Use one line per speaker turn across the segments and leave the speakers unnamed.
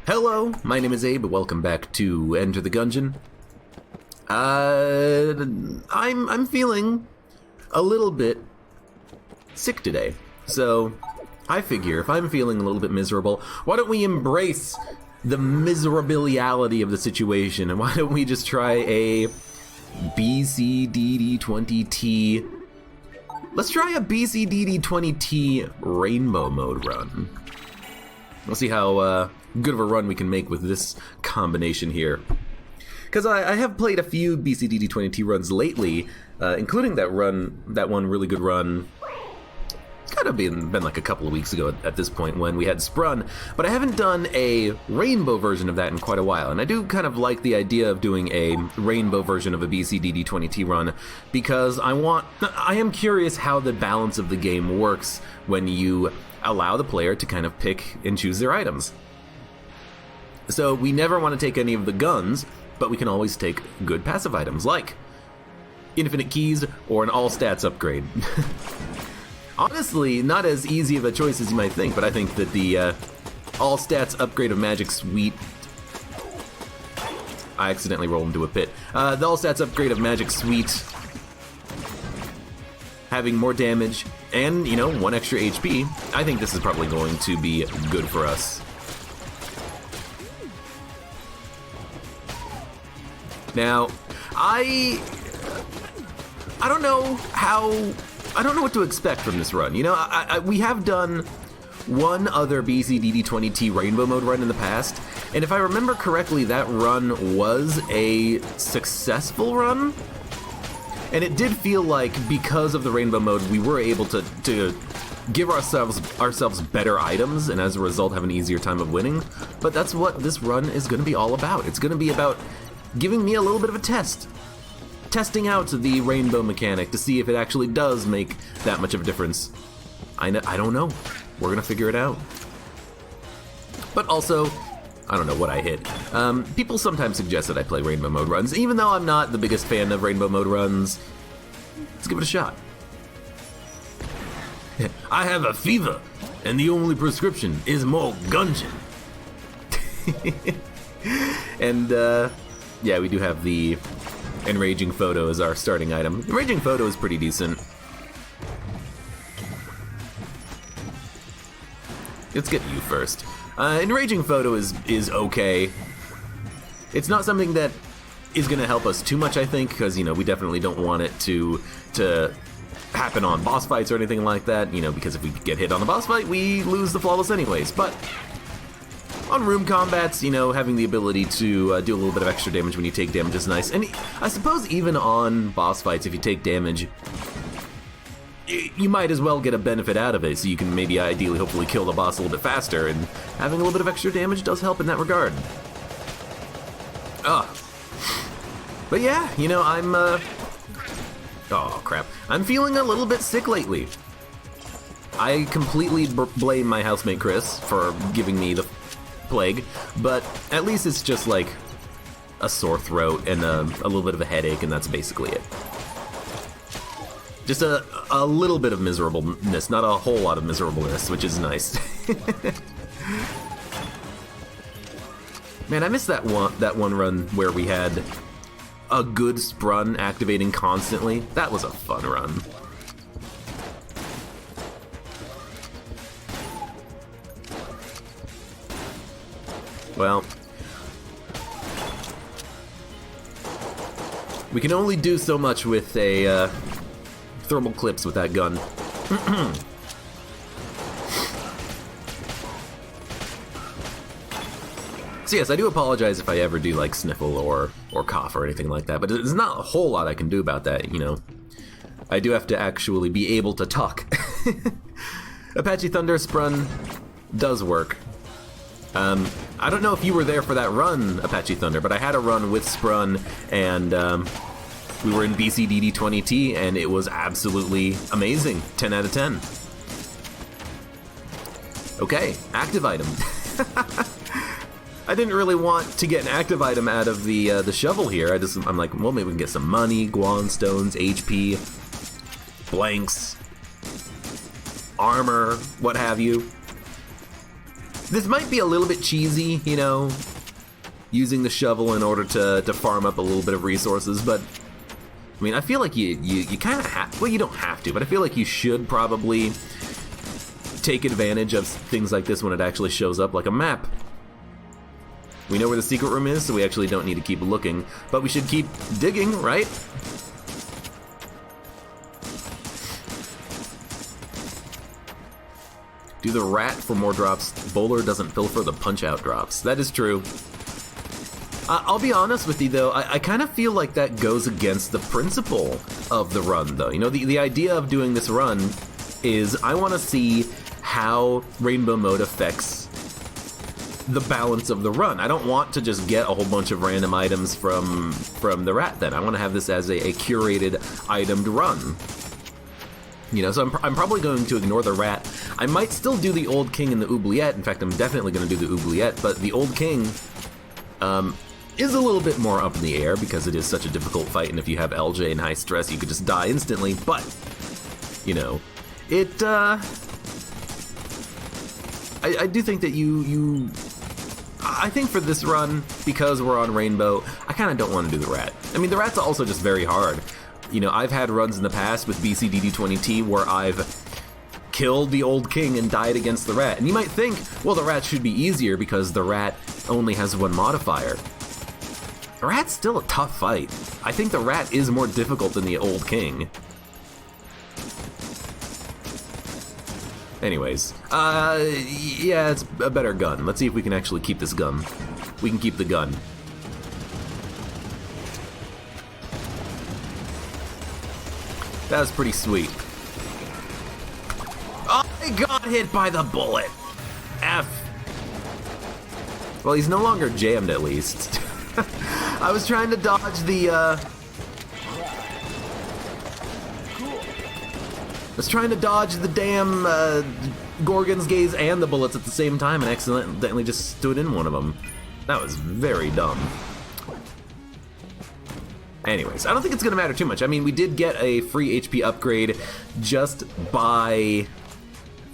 Hello, my name is Abe. Welcome back to Enter the Gungeon. I'm feeling a little bit sick today, so I figure if I'm feeling a little bit miserable, why don't we embrace the miserability of the situation, and why don't we just try a BCDD20T? Let's try a BCDD20T rainbow mode run. We'll see how good of a run we can make with this combination here. Because I have played a few BCDD20T runs lately, including that one really good run. It's kind of been like a couple of weeks ago at this point when we had Sprun, but I haven't done a rainbow version of that in quite a while, and I do kind of like the idea of doing a rainbow version of a BCDD20T run because I am curious how the balance of the game works when you allow the player to kind of pick and choose their items. So we never want to take any of the guns, but we can always take good passive items like infinite keys or an all stats upgrade. Honestly, not as easy of a choice as you might think, but I think that the all stats upgrade of Magic Suite... I accidentally rolled into a pit. The all stats upgrade of Magic Suite, having more damage and, 1 extra HP, I think this is probably going to be good for us. Now, I don't know what to expect from this run. We have done one other BCDD20T rainbow mode run in the past, and if I remember correctly, that run was a successful run. And it did feel like because of the rainbow mode, we were able to give ourselves better items, and as a result have an easier time of winning. But that's what this run is going to be all about. It's going to be about giving me a little bit of a test. Testing out the rainbow mechanic to see if it actually does make that much of a difference. I don't know. We're going to figure it out. But also, I don't know what I hit. People sometimes suggest that I play rainbow mode runs, even though I'm not the biggest fan of rainbow mode runs. Let's give it a shot. I have a fever, and the only prescription is more Gungeon. And, yeah, we do have the Enraging Photo as our starting item. Enraging Photo is pretty decent. Let's get you first. Enraging Photo is okay. It's not something that is going to help us too much, I think, because, we definitely don't want it to happen on boss fights or anything like that, because if we get hit on the boss fight, we lose the Flawless anyways. But on room combats, having the ability to do a little bit of extra damage when you take damage is nice. And I suppose even on boss fights, if you take damage, you might as well get a benefit out of it, so you can maybe ideally hopefully kill the boss a little bit faster, and having a little bit of extra damage does help in that regard. But yeah, I'm, oh crap. I'm feeling a little bit sick lately. I completely blame my housemate Chris for giving me the plague, but at least it's just like a sore throat and a little bit of a headache, and that's basically it. Just a little bit of miserableness, not a whole lot of miserableness, which is nice. Man, I missed that one run where we had a good Sprun activating constantly. That was a fun run. Well, we can only do so much with a thermal clips with that gun. So yes, I do apologize if I ever do like sniffle or cough or anything like that, but there's not a whole lot I can do about that, I do have to actually be able to talk. Apache Thunder Sprun does work. I don't know if you were there for that run, Apache Thunder, but I had a run with Sprun, and we were in BCDD20T, and it was absolutely amazing. 10 out of 10. Okay, active item. I didn't really want to get an active item out of the shovel here. I'm like, well, maybe we can get some money, Guan stones, HP, blanks, armor, what have you. This might be a little bit cheesy, you know, using the shovel in order to farm up a little bit of resources, but I mean, I feel like you kind of have, well, you don't have to, but I feel like you should probably take advantage of things like this when it actually shows up, like a map. We know where the secret room is, so we actually don't need to keep looking, but we should keep digging, right? Do the rat for more drops. Bowler doesn't pilfer the punch-out drops. That is true. I'll be honest with you, though. I kind of feel like that goes against the principle of the run, though. You know, the idea of doing this run is I want to see how Rainbow Mode affects the balance of the run. I don't want to just get a whole bunch of random items from the rat, then. I want to have this as a curated, itemed run. You know, so I'm probably going to ignore the rat. I might still do the Old King and the Oubliette. In fact, I'm definitely going to do the Oubliette, but the Old King is a little bit more up in the air because it is such a difficult fight, and if you have LJ in high stress, you could just die instantly, but, you know, it, I do think that I think for this run, because we're on Rainbow, I kind of don't want to do the rat. I mean, the rat's also just very hard. You know, I've had runs in the past with BCDD20T where I've killed the Old King and died against the rat. And you might think, well, the rat should be easier because the rat only has one modifier. The rat's still a tough fight. I think the rat is more difficult than the Old King. Anyways, yeah, it's a better gun. Let's see if we can actually keep this gun. We can keep the gun. That was pretty sweet. Oh, I got hit by the bullet. F. Well, he's no longer jammed, at least. I was trying to dodge the, I was trying to dodge the damn, Gorgon's Gaze and the bullets at the same time and accidentally just stood in one of them. That was very dumb. Anyways, I don't think it's going to matter too much. I mean, we did get a free HP upgrade just by...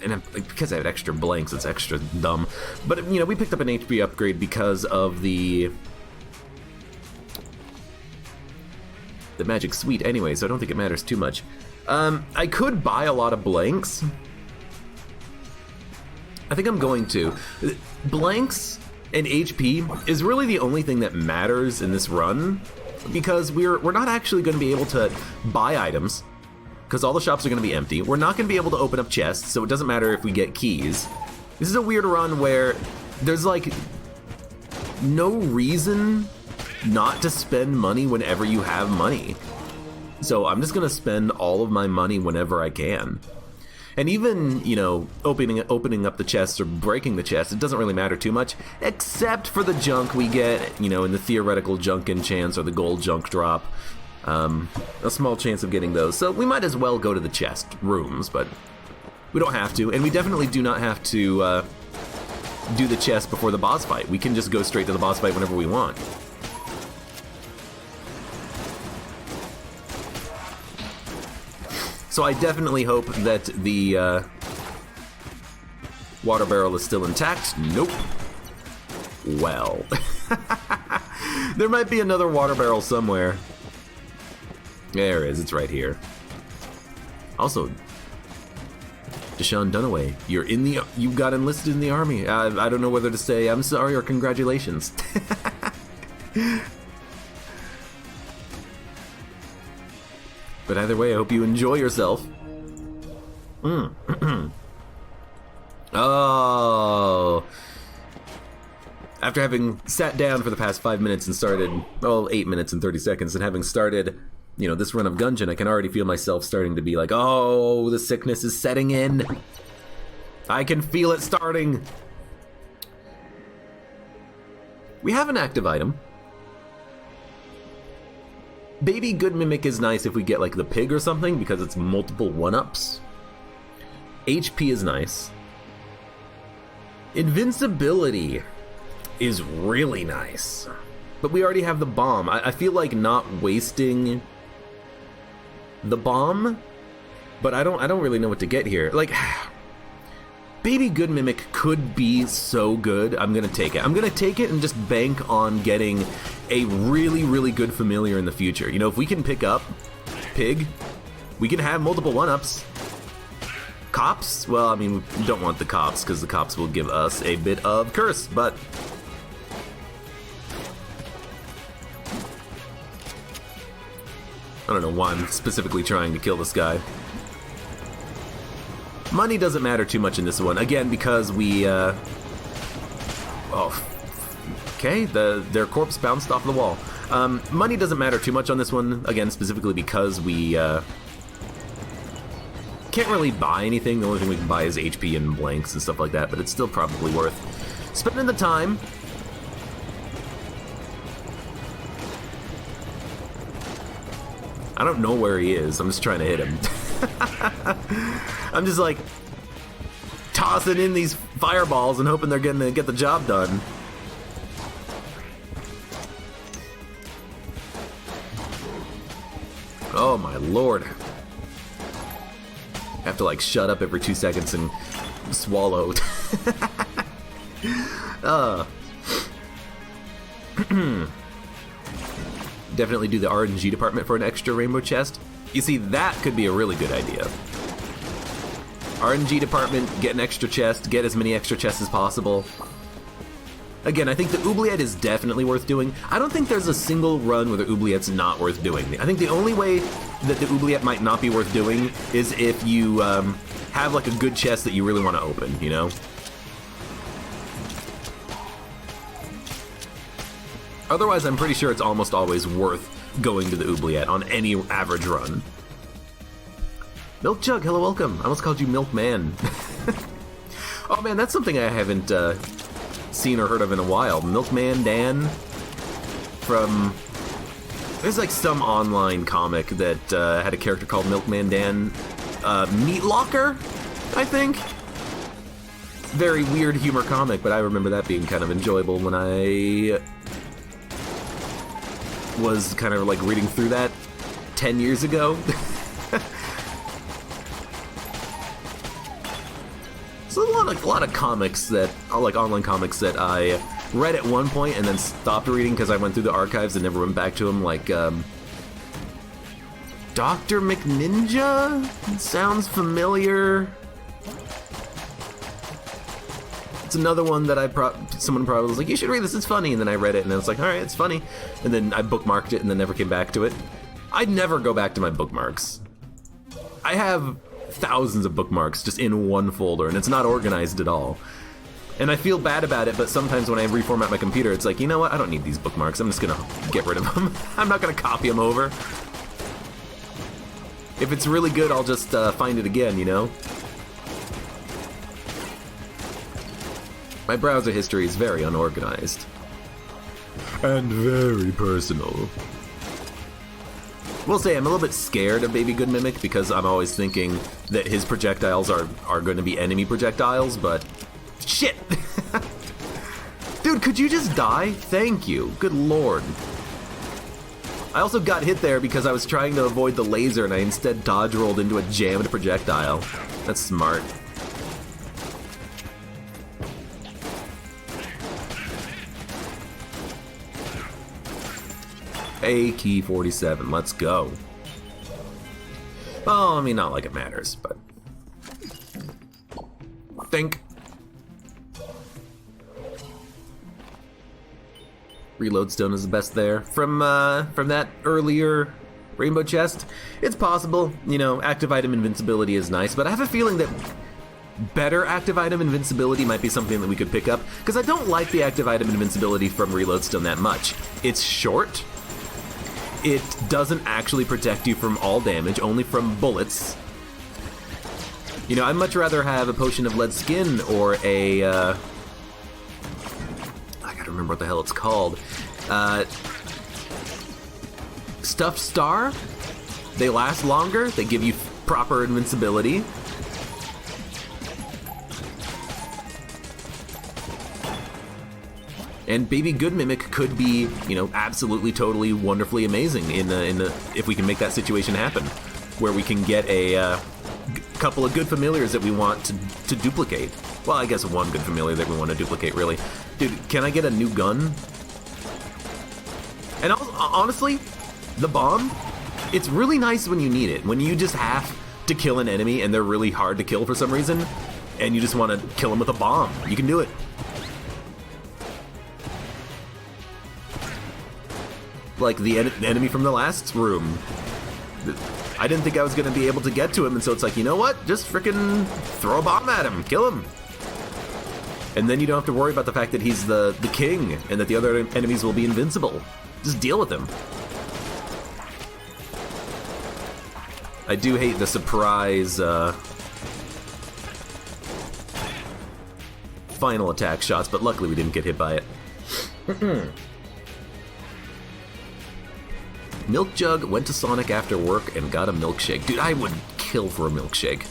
And because I had extra blanks, it's extra dumb. But, you know, we picked up an HP upgrade because of the Magic Suite anyway, so I don't think it matters too much. I could buy a lot of blanks. I think I'm going to. Blanks and HP is really the only thing that matters in this run, because we're not actually going to be able to buy items, because all the shops are going to be empty. We're not going to be able to open up chests, so it doesn't matter if we get keys. This is a weird run where there's like no reason not to spend money whenever you have money. So I'm just going to spend all of my money whenever I can. And even, you know, opening up the chests or breaking the chest, it doesn't really matter too much, except for the junk we get, you know, in the theoretical junk enchants or the gold junk drop. A small chance of getting those. So we might as well go to the chest rooms, but we don't have to. And we definitely do not have to do the chest before the boss fight. We can just go straight to the boss fight whenever we want. So I definitely hope that the water barrel is still intact. Nope. Well. There might be another water barrel somewhere. There it is, it's right here. Also, Deshaun Dunaway, you got enlisted in the army. I don't know whether to say I'm sorry or congratulations. But either way, I hope you enjoy yourself. Oh. After having sat down for the past 5 minutes and started, well, 8 minutes and 30 seconds, and having started, you know, this run of Gungeon, I can already feel myself starting to be like, oh, the sickness is setting in. I can feel it starting. We have an active item. Baby Good Mimic is nice if we get like the pig or something, because it's multiple 1-ups. HP is nice. Invincibility is really nice. But we already have the bomb. I feel like not wasting the bomb, but I don't really know what to get here. Like, Baby Good Mimic could be so good. I'm going to take it. I'm going to take it and just bank on getting a really, really good familiar in the future. You know, if we can pick up Pig, we can have multiple 1-ups. Cops? Well, I mean, we don't want the cops because the cops will give us a bit of curse, but... I don't know why I'm specifically trying to kill this guy. Money doesn't matter too much in this one. Again, because we, oh, okay, their corpse bounced off the wall. Money doesn't matter too much on this one, again, specifically because we, can't really buy anything. The only thing we can buy is HP and blanks and stuff like that, but it's still probably worth spending the time. I don't know where he is. I'm just trying to hit him. I'm just like tossing in these fireballs and hoping they're gonna get the job done. Oh my lord. I have to like shut up every 2 seconds and swallow. Definitely do the RNG department for an extra rainbow chest. You see, that could be a really good idea. RNG department, get an extra chest, get as many extra chests as possible. Again, I think the oubliette is definitely worth doing. I don't think there's a single run where the oubliette's not worth doing. I think the only way that the oubliette might not be worth doing is if you have like a good chest that you really want to open, you know? Otherwise, I'm pretty sure it's almost always worth going to the oubliette on any average run. Milk Jug, hello, welcome. I almost called you Milkman. Oh man, that's something I haven't seen or heard of in a while. Milkman Dan from... There's like some online comic that had a character called Milkman Dan. Meat Locker, I think? Very weird humor comic, but I remember that being kind of enjoyable when I was kind of like reading through that 10 years ago. So a lot of comics that, like online comics that I read at one point and then stopped reading because I went through the archives and never went back to them, like Dr. McNinja? Sounds familiar. It's another one that someone probably was like, you should read this, it's funny, and then I read it and I was like, alright, it's funny, and then I bookmarked it and then never came back to it. I'd never go back to my bookmarks. I have thousands of bookmarks just in one folder and it's not organized at all. And I feel bad about it, but sometimes when I reformat my computer, it's like, you know what, I don't need these bookmarks, I'm just gonna get rid of them. I'm not gonna copy them over. If it's really good, I'll just find it again, you know? My browser history is very unorganized. And very personal. Will say I'm a little bit scared of Baby Good Mimic because I'm always thinking that his projectiles are going to be enemy projectiles, but... Shit! Dude, could you just die? Thank you. Good lord. I also got hit there because I was trying to avoid the laser and I instead dodge rolled into a jammed projectile. That's smart. AK-47, let's go. Well, I mean, not like it matters, but... Think. Reload stone is the best there. From that earlier rainbow chest, it's possible, you know, active item invincibility is nice, but I have a feeling that better active item invincibility might be something that we could pick up, because I don't like the active item invincibility from reload stone that much. It's short. It doesn't actually protect you from all damage, only from bullets. You know, I'd much rather have a potion of lead skin or a, I gotta remember what the hell it's called. Stuffed Star? They last longer, they give you proper invincibility. And Baby Good Mimic could be, you know, absolutely, totally, wonderfully amazing in the if we can make that situation happen, where we can get a couple of good familiars that we want to duplicate. Well, I guess one good familiar that we want to duplicate, really. Dude, can I get a new gun? And honestly, the bomb, it's really nice when you need it. When you just have to kill an enemy and they're really hard to kill for some reason, and you just want to kill them with a bomb. You can do it. Like the enemy from the last room. I didn't think I was going to be able to get to him, and so it's like, you know what? Just frickin' throw a bomb at him. Kill him. And then you don't have to worry about the fact that he's the king and that the other enemies will be invincible. Just deal with him. I do hate the surprise final attack shots, but luckily we didn't get hit by it. Milk Jug went to Sonic after work and got a milkshake. Dude, I would kill for a milkshake.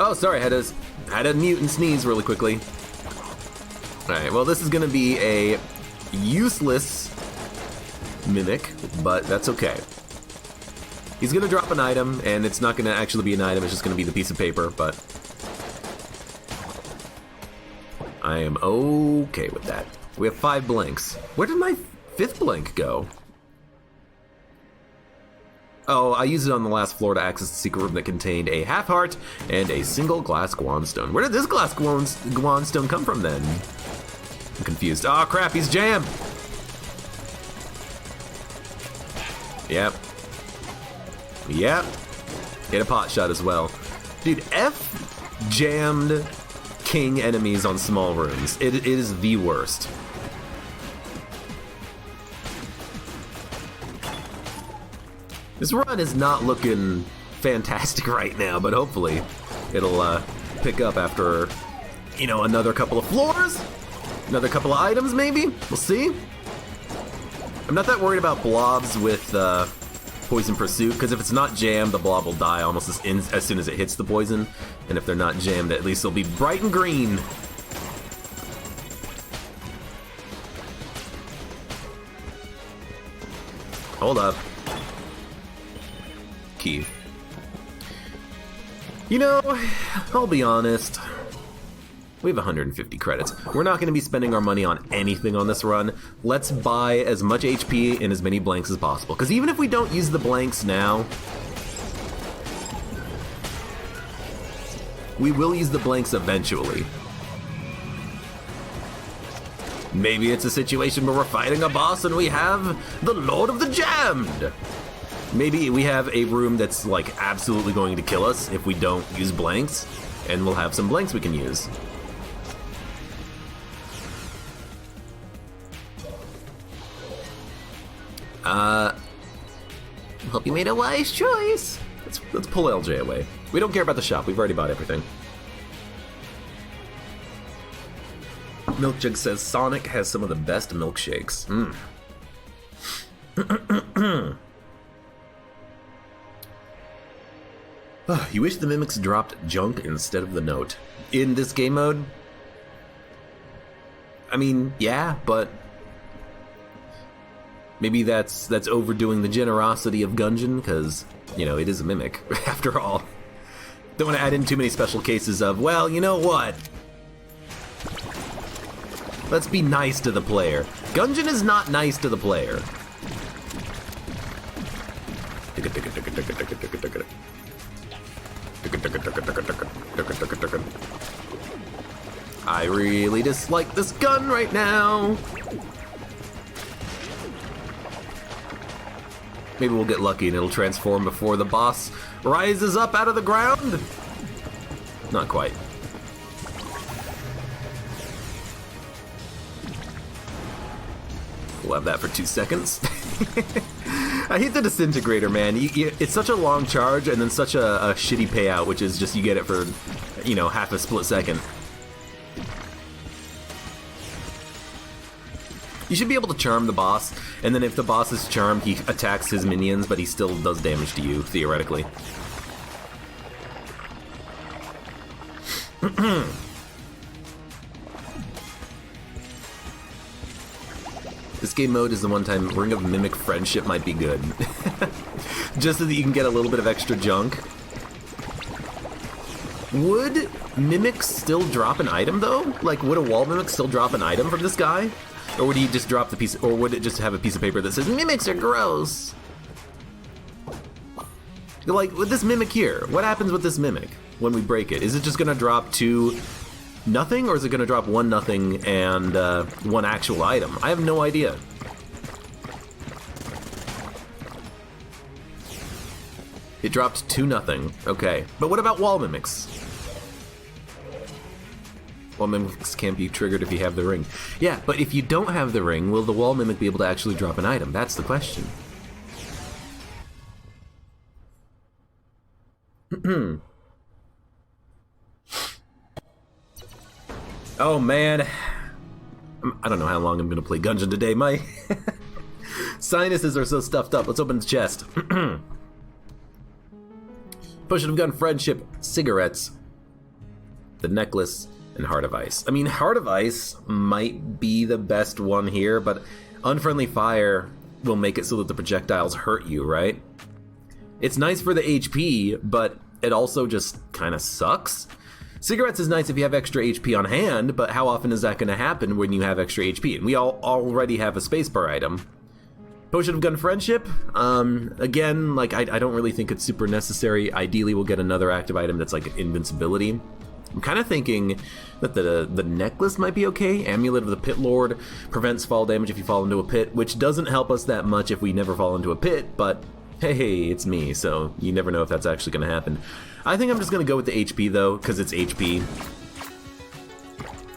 Oh, sorry, had to mute and sneeze really quickly. Alright, well, this is gonna be a useless Mimic, but that's okay. He's gonna drop an item, and it's not gonna actually be an item, it's just gonna be the piece of paper, but I am okay with that. We have 5 blanks. Where did my 5th blank go? Oh, I used it on the last floor to access the secret room that contained a half heart and a single glass Guanstone. Where did this glass Guanstone come from then? I'm confused. Oh crap, he's jammed! Yep. Yep. Get a pot shot as well. Dude, F jammed king enemies on small rooms. It is the worst. This run is not looking fantastic right now, but hopefully it'll pick up after, you know, another couple of floors, another couple of items maybe. We'll see. I'm not that worried about blobs with Poison Pursuit, because if it's not jammed, the blob will die almost as soon as it hits the poison, and if they're not jammed, at least they'll be bright and green. Hold up. Key. You know, I'll be honest. We have 150 credits. We're not going to be spending our money on anything on this run. Let's buy as much HP and as many blanks as possible. Because even if we don't use the blanks now, we will use the blanks eventually. Maybe it's a situation where we're fighting a boss and we have the Lord of the Jammed. Maybe we have a room that's like absolutely going to kill us if we don't use blanks, and we'll have some blanks we can use. Hope you made a wise choice. Let's pull LJ away. We don't care about the shop. We've already bought everything. Milk Jug says Sonic has some of the best milkshakes. You wish the Mimics dropped junk instead of the note. In this game mode? I mean, yeah, but maybe that's overdoing the generosity of Gungeon, because, you know, it is a Mimic, after all. Don't want to add in too many special cases of, well, you know what? Let's be nice to the player. Gungeon is not nice to the player. I really dislike this gun right now. Maybe we'll get lucky and it'll transform before the boss rises up out of the ground. Not quite. We'll have that for 2 seconds. I hate the disintegrator, man. It's such a long charge and then such a shitty payout, which is just you get it for, you know, half a split second. You should be able to charm the boss, and then if the boss is charmed, he attacks his minions, but he still does damage to you, theoretically. This game mode is the one time Ring of Mimic Friendship might be good. Just so that you can get a little bit of extra junk. Would Mimics still drop an item, though? Like, would a wall Mimic still drop an item from this guy? Or would he just drop the piece, or would it just have a piece of paper that says, Mimics are gross? Like, with this Mimic here, what happens with this Mimic when we break it? Is it just gonna drop 2 nothing, or is it gonna drop 1 nothing and 1 actual item? I have no idea. It dropped 2 nothing. Okay. But what about wall Mimics? Wall Mimics can't be triggered if you have the ring. Yeah, but if you don't have the ring, will the wall Mimic be able to actually drop an item? That's the question. Oh man, I don't know how long I'm gonna play Gungeon today. My sinuses are so stuffed up. Let's open the chest. Potion of Gun, Friendship, cigarettes, the necklace, and Heart of Ice. I mean, Heart of Ice might be the best one here, but Unfriendly Fire will make it so that the projectiles hurt you, right? It's nice for the HP, but it also just kind of sucks. Cigarettes is nice if you have extra HP on hand, but how often is that going to happen when you have extra HP? And we already have a spacebar item. Potion of Gun, Friendship, again, like, I don't really think it's super necessary. Ideally, we'll get another active item that's like invincibility. I'm kind of thinking that the necklace might be okay. Amulet of the Pit Lord prevents fall damage if you fall into a pit, which doesn't help us that much if we never fall into a pit, but hey, it's me, so you never know if that's actually going to happen. I think I'm just going to go with the HP, though, because it's HP.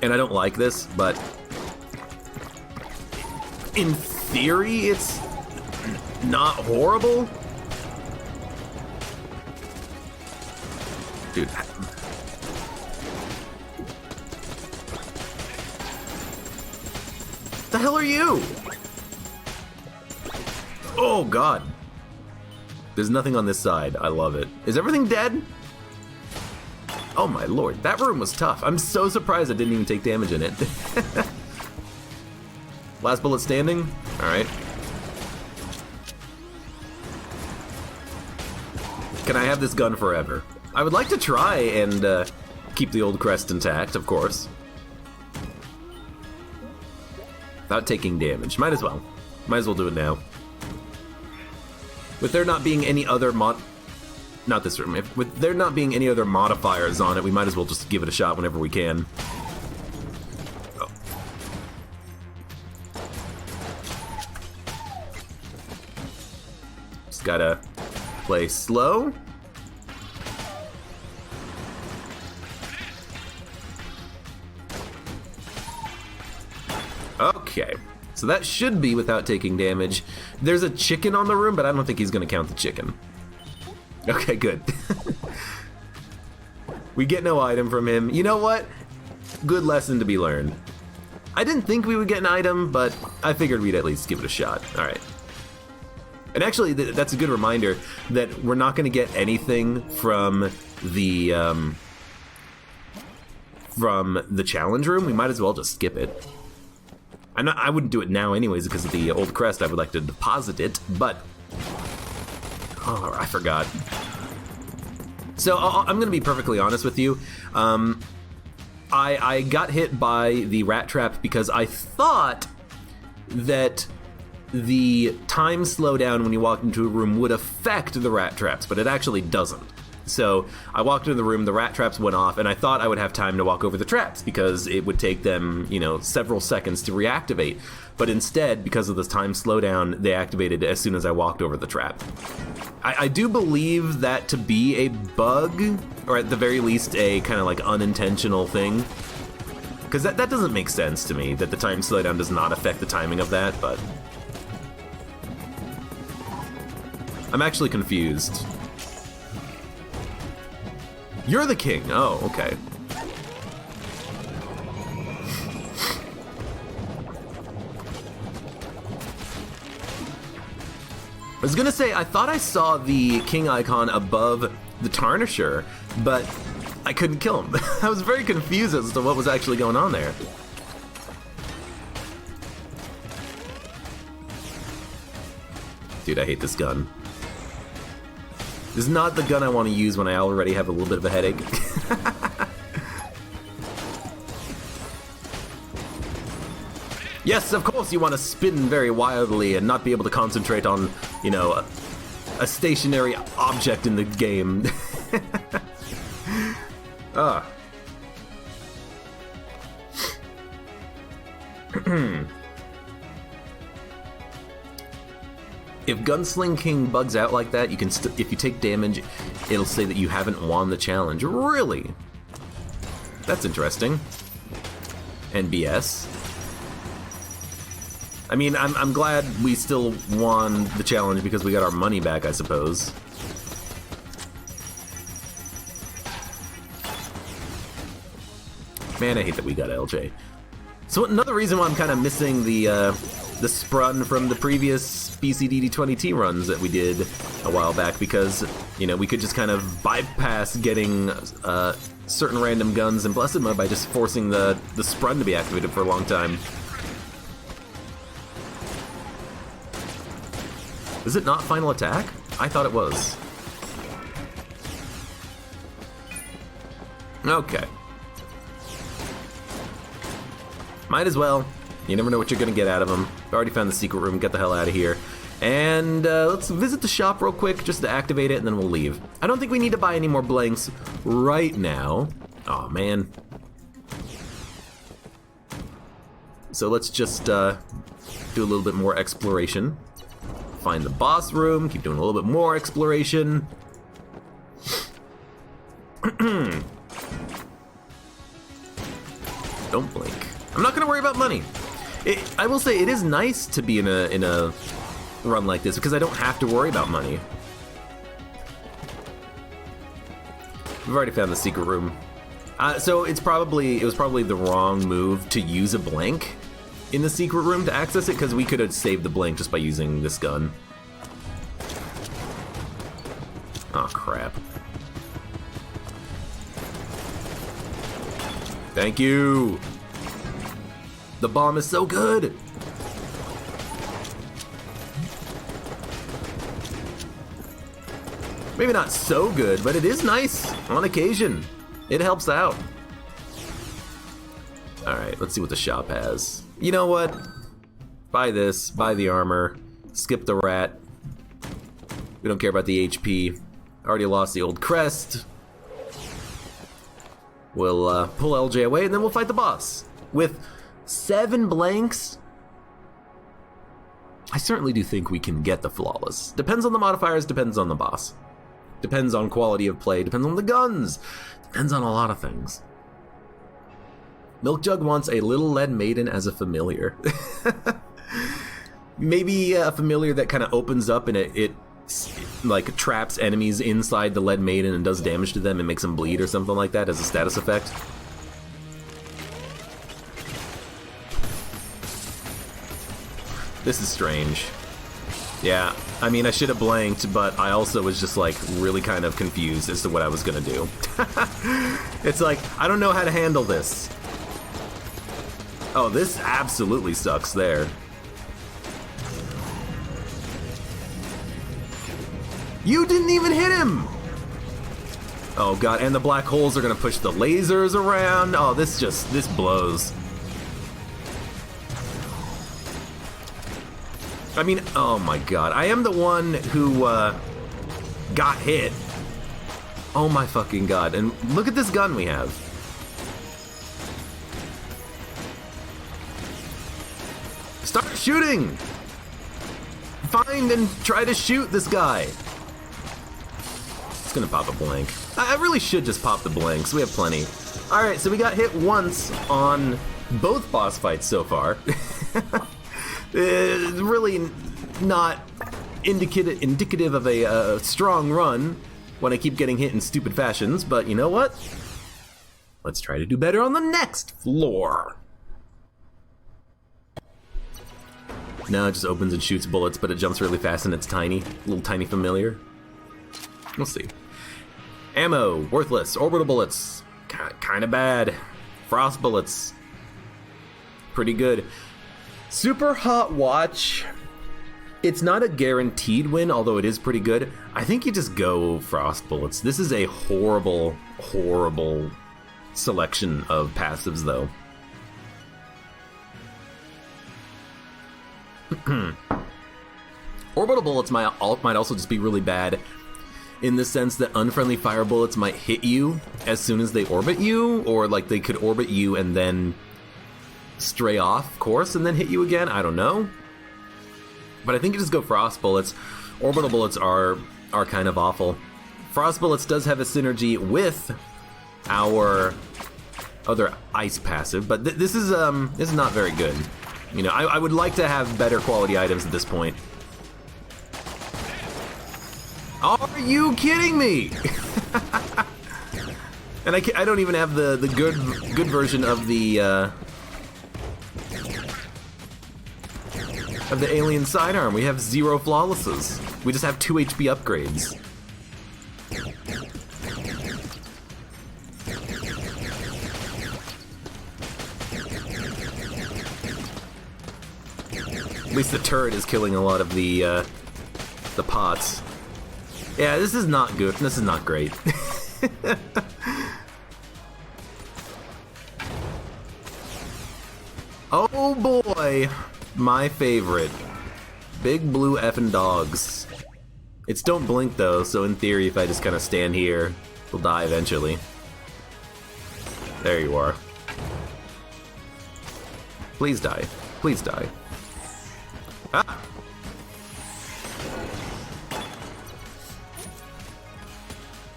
And I don't like this, but in theory, it's not horrible. Dude. The hell are you? Oh, God. There's nothing on this side. I love it. Is everything dead? Oh, my lord. That room was tough. I'm so surprised I didn't even take damage in it. Last bullet standing? Alright. Can I have this gun forever? I would like to try and keep the old crest intact, of course. Without taking damage. Might as well. Might as well do it now. With there not being any other not this room. With there not being any other modifiers on it, we might as well just give it a shot whenever we can. Oh. Just gotta play slow. Okay. So that should be without taking damage. There's a chicken on the room, but I don't think he's going to count the chicken. Okay, good. We get no item from him. You know what? Good lesson to be learned. I didn't think we would get an item, but I figured we'd at least give it a shot. All right. And actually, that's a good reminder that we're not going to get anything from the challenge room. We might as well just skip it. I wouldn't do it now anyways because of the old crest. I would like to deposit it, but... Oh, I forgot. So I'm going to be perfectly honest with you. I got hit by the rat trap because I thought that the time slowdown when you walk into a room would affect the rat traps, but it actually doesn't. So I walked into the room, the rat traps went off, and I thought I would have time to walk over the traps because it would take them, you know, several seconds to reactivate. But instead, because of this time slowdown, they activated as soon as I walked over the trap. I do believe that to be a bug, or at the very least a kind of like unintentional thing. Because that doesn't make sense to me, that the time slowdown does not affect the timing of that, but... I'm actually confused. You're the king. Oh, okay. I was gonna say, I thought I saw the king icon above the Tarnisher, but I couldn't kill him. I was very confused as to what was actually going on there. Dude, I hate this gun. This is not the gun I want to use when I already have a little bit of a headache. Yes, of course you want to spin very wildly and not be able to concentrate on, you know, a stationary object in the game. Ah. If Gunsling King bugs out like that, you can if you take damage, it'll say that you haven't won the challenge. Really? That's interesting. NBS. I mean, I'm glad we still won the challenge because we got our money back, I suppose. Man, I hate that we got LJ. So another reason why I'm kind of missing the sprun from the previous BCDD20T runs that we did a while back, because, you know, we could just kind of bypass getting certain random guns in Blessed Mode by just forcing the sprun to be activated for a long time. Is it not final attack? I thought it was. Okay. Might as well. You never know what you're gonna get out of them. Already found the secret room, get the hell out of here. And let's visit the shop real quick just to activate it, and then we'll leave. I don't think we need to buy any more blanks right now. Aw, man. So let's just do a little bit more exploration. Find the boss room, keep doing a little bit more exploration. Don't blink. I'm not gonna worry about money. I will say it is nice to be in a run like this because I don't have to worry about money. We've already found the secret room. So it was probably the wrong move to use a blank in the secret room to access it, because we could have saved the blank just by using this gun. Oh crap. Thank you! The bomb is so good! Maybe not so good, but it is nice on occasion. It helps out. Alright, let's see what the shop has. You know what? Buy this, buy the armor, skip the rat. We don't care about the HP. Already lost the old crest. We'll pull LJ away and then we'll fight the boss. With 7 blanks, I certainly do think we can get the flawless. Depends on the modifiers, depends on the boss. Depends on quality of play, depends on the guns. Depends on a lot of things. Milk Jug wants a little lead maiden as a familiar. Maybe a familiar that kind of opens up and it like traps enemies inside the lead maiden and does damage to them and makes them bleed or something like that as a status effect. This is strange. Yeah, I mean, I should have blanked, but I also was just like really kind of confused as to what I was gonna do. It's like, I don't know how to handle this. Oh, this absolutely sucks there. You didn't even hit him! Oh god, and the black holes are gonna push the lasers around. Oh, this blows. I mean, oh my god, I am the one who got hit. Oh my fucking god, and look at this gun we have. Start shooting! Find and try to shoot this guy. It's gonna pop a blank. I really should just pop the blanks, we have plenty. Alright, so we got hit once on both boss fights so far. Really not indicative of a strong run when I keep getting hit in stupid fashions, but you know what? Let's try to do better on the next floor. No, it just opens and shoots bullets, but it jumps really fast and it's tiny. Little tiny familiar. We'll see. Ammo, worthless. Orbital bullets, kinda bad. Frost bullets, pretty good. Super hot watch. It's not a guaranteed win, although it is pretty good. I think you just go Frost Bullets. This is a horrible, horrible selection of passives, though. Orbital Bullets might also just be really bad in the sense that unfriendly fire bullets might hit you as soon as they orbit you, or like they could orbit you and then stray off course and then hit you again. I don't know. But I think you just go Frost Bullets. Orbital Bullets are kind of awful. Frost Bullets does have a synergy with our other ice passive, but this is not very good. You know, I would like to have better quality items at this point. Are you kidding me? And I don't even have the good version of the alien sidearm. We have 0 flawlesses. We just have 2 HP upgrades. At least the turret is killing a lot of the pots. Yeah, this is not good. This is not great. Oh boy, my favorite. Big blue effing dogs. It's don't blink though, so in theory if I just kind of stand here, we'll die eventually. There you are. Please die. Please die. Ah!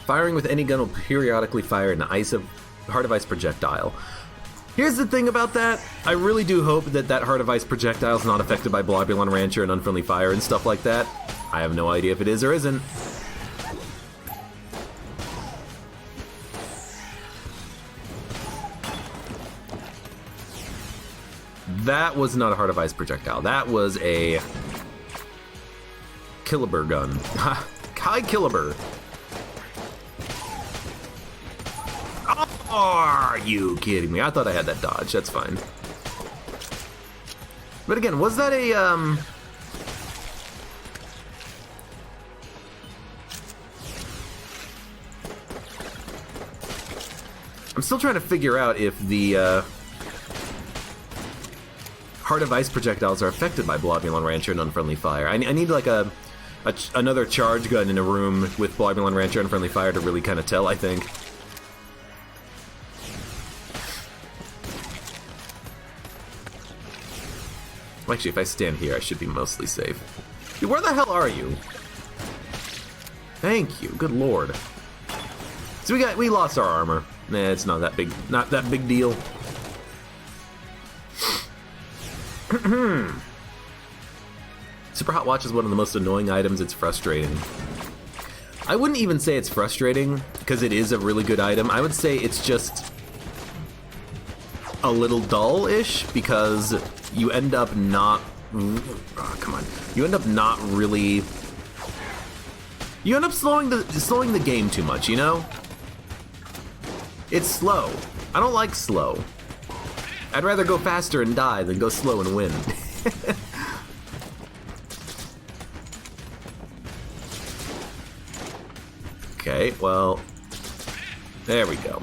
Firing with any gun will periodically fire an Heart of Ice projectile. Here's the thing about that. I really do hope that Heart of Ice projectile is not affected by Blobulon Rancher and Unfriendly Fire and stuff like that. I have no idea if it is or isn't. That was not a Heart of Ice projectile. That was a Killabur gun. Kai Killabur. Are you kidding me? I thought I had that dodge. That's fine. But again, was that a I'm still trying to figure out if the Heart of Ice projectiles are affected by Blobulon Rancher and Unfriendly Fire. I need like another charge gun in a room with Blobulon Rancher and Unfriendly Fire to really kind of tell, I think. Actually, if I stand here, I should be mostly safe. Dude, where the hell are you? Thank you. Good lord. So we lost our armor. Nah, it's not that big deal. Super Hot Watch is one of the most annoying items. It's frustrating. I wouldn't even say it's frustrating because it is a really good item. I would say it's just a little dull-ish because you end up not... Oh, come on. You end up not really... You end up slowing the game too much, you know? It's slow. I don't like slow. I'd rather go faster and die than go slow and win. Okay, well... There we go.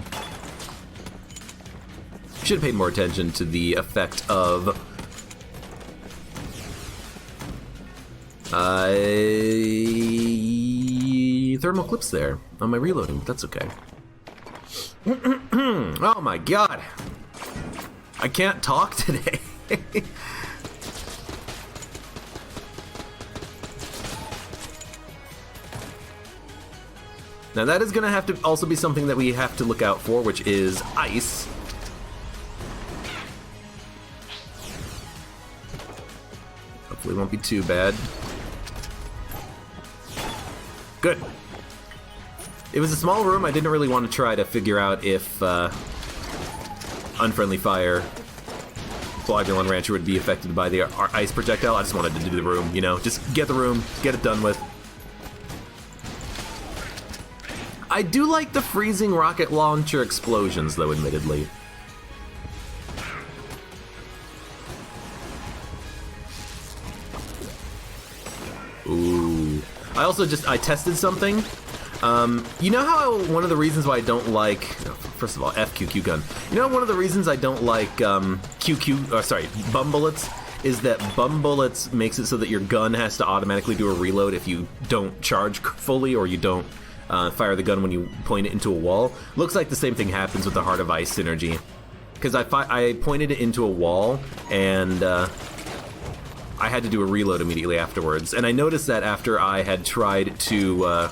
Should have paid more attention to the effect of thermal clips there on my reloading, but that's okay. Oh my god! I can't talk today. Now that is going to have to also be something that we have to look out for, which is ice. Hopefully it won't be too bad. Good. It was a small room. I didn't really want to try to figure out if Unfriendly Fire, Blobulon Rancher would be affected by the ice projectile. I just wanted to do the room, you know? Just get the room, get it done with. I do like the freezing rocket launcher explosions, though, admittedly. I also I tested something. You know how one of the reasons why I don't like, first of all, FQQ gun. You know one of the reasons I don't like bum bullets is that bum bullets makes it so that your gun has to automatically do a reload if you don't charge fully or you don't fire the gun when you point it into a wall. Looks like the same thing happens with the Heart of Ice synergy. Because I pointed it into a wall and I had to do a reload immediately afterwards. And I noticed that after I had tried to... oh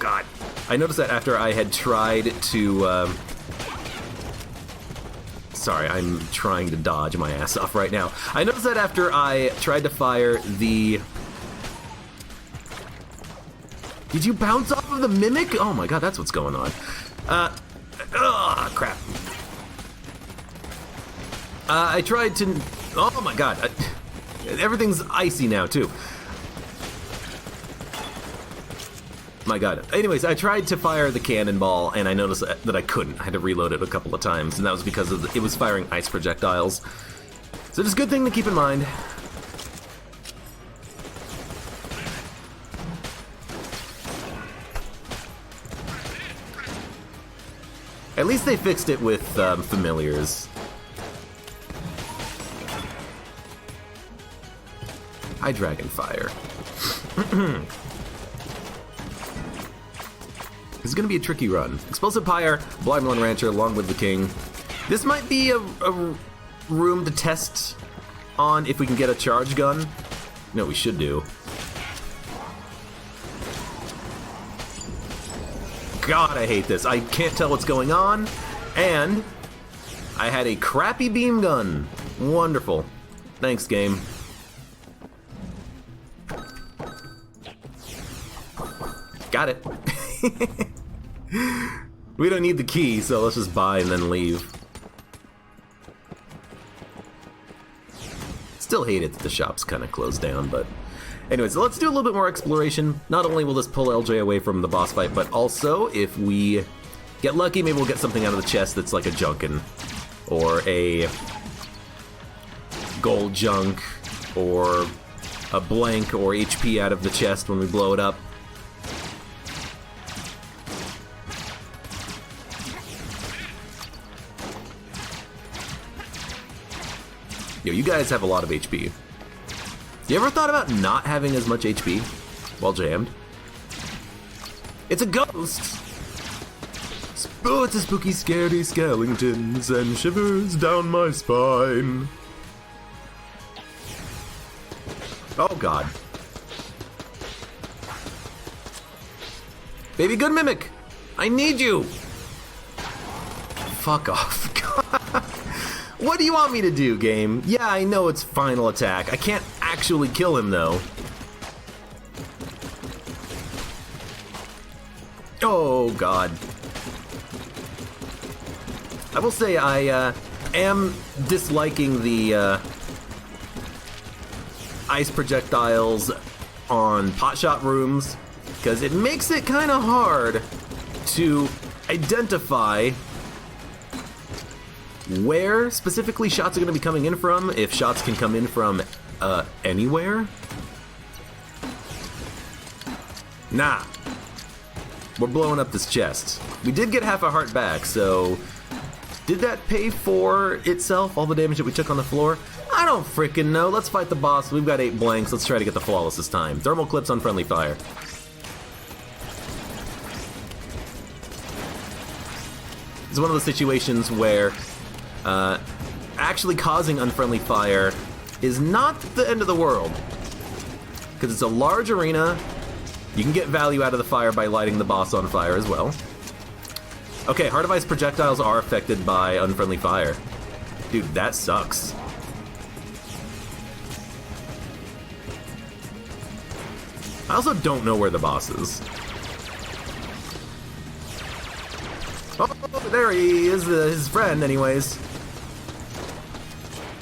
god. I noticed that after I had tried to... sorry, I'm trying to dodge my ass off right now. I noticed that after I tried to fire the... Did you bounce off of the Mimic? Oh my god, that's what's going on. Crap. I tried to... Oh my god. Everything's icy now, too. My god. Anyways, I tried to fire the cannonball, and I noticed that I couldn't. I had to reload it a couple of times, and that was because it was firing ice projectiles. So just a good thing to keep in mind. At least they fixed it with familiars. Hi, Dragonfire. This is going to be a tricky run. Explosive Pyre, Blind Melon Rancher, along with the King. This might be a room to test on if we can get a charge gun. No, we should do. God, I hate this. I can't tell what's going on. And I had a crappy beam gun. Wonderful. Thanks, game. Got it. We don't need the key, so let's just buy and then leave. Still hate it that the shop's kind of closed down, but... Anyways, let's do a little bit more exploration. Not only will this pull LJ away from the boss fight, but also, if we get lucky, maybe we'll get something out of the chest that's like a Junkin. Or a gold junk, or a blank or HP out of the chest when we blow it up. Yo, you guys have a lot of HP. You ever thought about not having as much HP while jammed? It's a ghost! Oh, it's a spooky, scary skeleton and shivers down my spine. Oh god. Baby Good Mimic! I need you! Fuck off. What do you want me to do, game? Yeah, I know it's final attack. I can't actually kill him, though. Oh, God. I will say I am disliking the ice projectiles on potshot rooms, because it makes it kind of hard to identify where specifically shots are going to be coming in from, if shots can come in from anywhere. Nah. We're blowing up this chest. We did get half a heart back, so did that pay for itself, all the damage that we took on the floor? I don't frickin' know. Let's fight the boss. We've got 8 blanks. Let's try to get the flawless this time. Thermal clips on friendly fire. It's one of those situations where actually causing unfriendly fire is not the end of the world. Because it's a large arena. You can get value out of the fire by lighting the boss on fire as well. Okay, Heart of Ice projectiles are affected by unfriendly fire. Dude, that sucks. I also don't know where the boss is. Oh, there he is, his friend, anyways.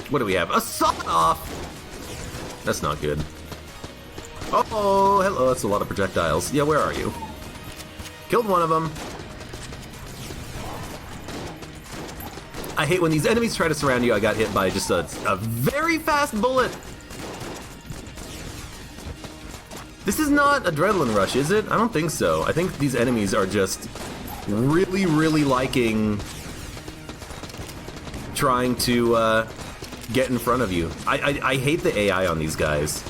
What do we have? A sawed-off! That's not good. Oh, hello, that's a lot of projectiles. Yeah, where are you? Killed one of them. I hate when these enemies try to surround you. I got hit by just a very fast bullet. This is not Adrenaline Rush, is it? I don't think so. I think these enemies are just really, really liking trying to get in front of you. I hate the AI on these guys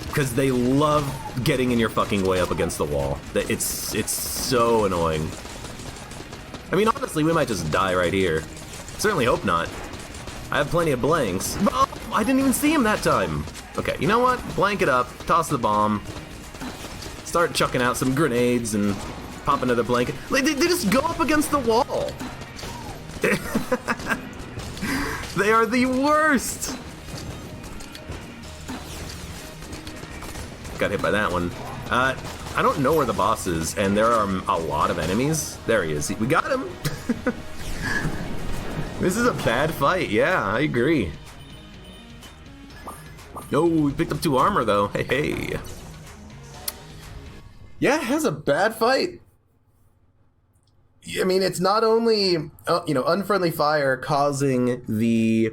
because they love getting in your fucking way up against the wall. It's so annoying. I mean, honestly, we might just die right here. Certainly hope not. I have plenty of blanks. Oh, I didn't even see him that time. Okay, you know what? Blank it up, toss the bomb, start chucking out some grenades and pop another blanket. They just go up against the wall. They are the worst. Got hit by that one. I don't know where the boss is, and there are a lot of enemies. There he is. We got him. This is a bad fight. Yeah, I agree. No, we picked up 2 armor though. Hey, hey. Yeah, it has a bad fight. I mean, it's not only unfriendly fire causing the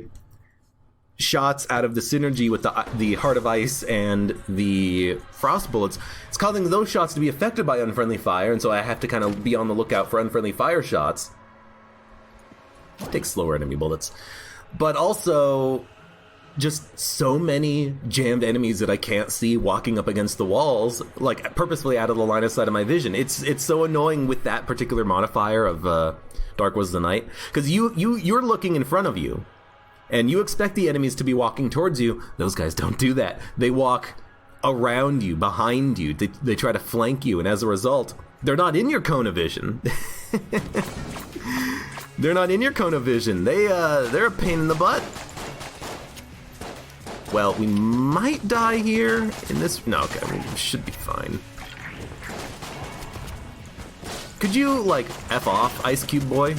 shots out of the synergy with the Heart of Ice and the Frost Bullets. It's causing those shots to be affected by unfriendly fire, and so I have to kind of be on the lookout for unfriendly fire shots. Take slower enemy bullets. But also, just so many jammed enemies that I can't see walking up against the walls, like purposefully out of the line of sight of my vision. It's so annoying with that particular modifier of Dark Was the Night, because you're looking in front of you, and you expect the enemies to be walking towards you. Those guys don't do that. They walk around you, behind you. They try to flank you, and as a result, they're not in your cone of vision. They're not in your cone of vision. They're a pain in the butt. Well, we might die here in this. No, okay, we should be fine. Could you, like, F off, Ice Cube boy?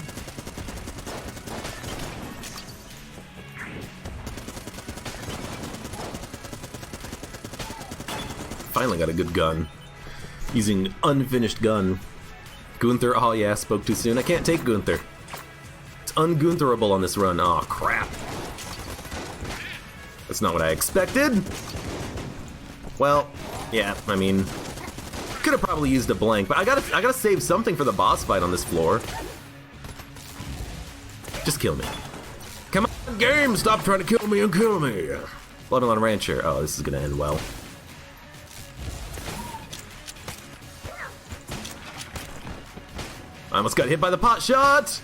Finally got a good gun. Using unfinished gun. Gunther, oh yeah, spoke too soon. I can't take Gunther. It's unguntherable on this run. Oh crap. That's not what I expected. Well, yeah, I mean, could have probably used a blank, but I gotta save something for the boss fight on this floor. Just kill me. Come on, game! Stop trying to kill me and kill me! Bloodline Rancher. Oh, this is gonna end well. I almost got hit by the pot shot!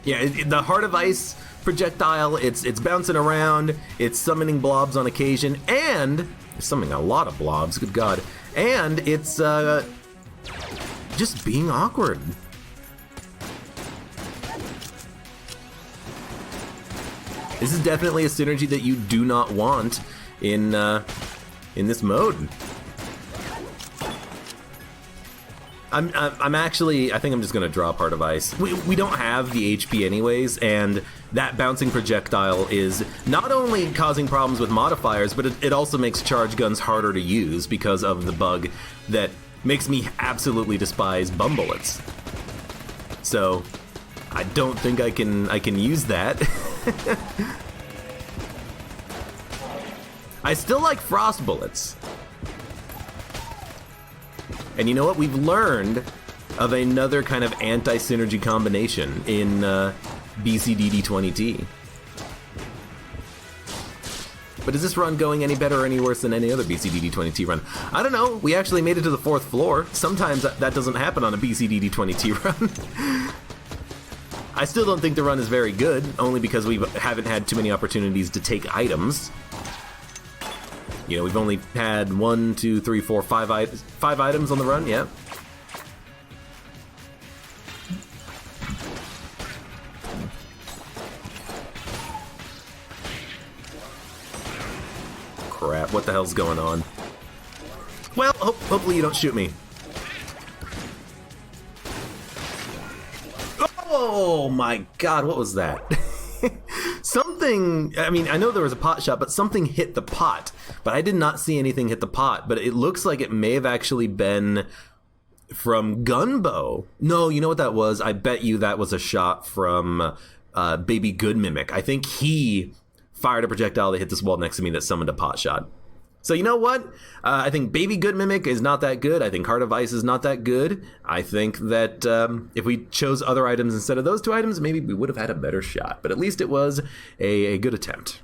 Yeah, the Heart of Ice projectile, it's bouncing around, it's summoning blobs on occasion, and it's summoning a lot of blobs, good god, and it's just being awkward. This is definitely a synergy that you do not want in this mode. I'm actually, I think I'm just gonna drop Heart of Ice. We don't have the HP anyways, and that bouncing projectile is not only causing problems with modifiers, but it also makes charge guns harder to use because of the bug that makes me absolutely despise bum bullets. So I don't think I can use that. I still like frost bullets. And you know what? We've learned of another kind of anti-synergy combination in BCDD20T. But is this run going any better or any worse than any other BCDD20T run? I don't know. We actually made it to the 4th floor. Sometimes that doesn't happen on a BCDD20T run. I still don't think the run is very good, only because we haven't had too many opportunities to take items. You know, we've only had 1, 2, 3, 4, 5 items on the run, yeah. Crap, what the hell's going on? Well, hopefully you don't shoot me. Oh my god, what was that? Something something, I mean, I know there was a pot shot, but something hit the pot. But I did not see anything hit the pot. But it looks like it may have actually been from Gunbo. No, you know what that was? I bet you that was a shot from Baby Good Mimic. I think he fired a projectile that hit this wall next to me that summoned a pot shot. So you know what? I think Baby Good Mimic is not that good. I think Heart of Ice is not that good. I think that if we chose other items instead of those two items, maybe we would have had a better shot. But at least it was a good attempt.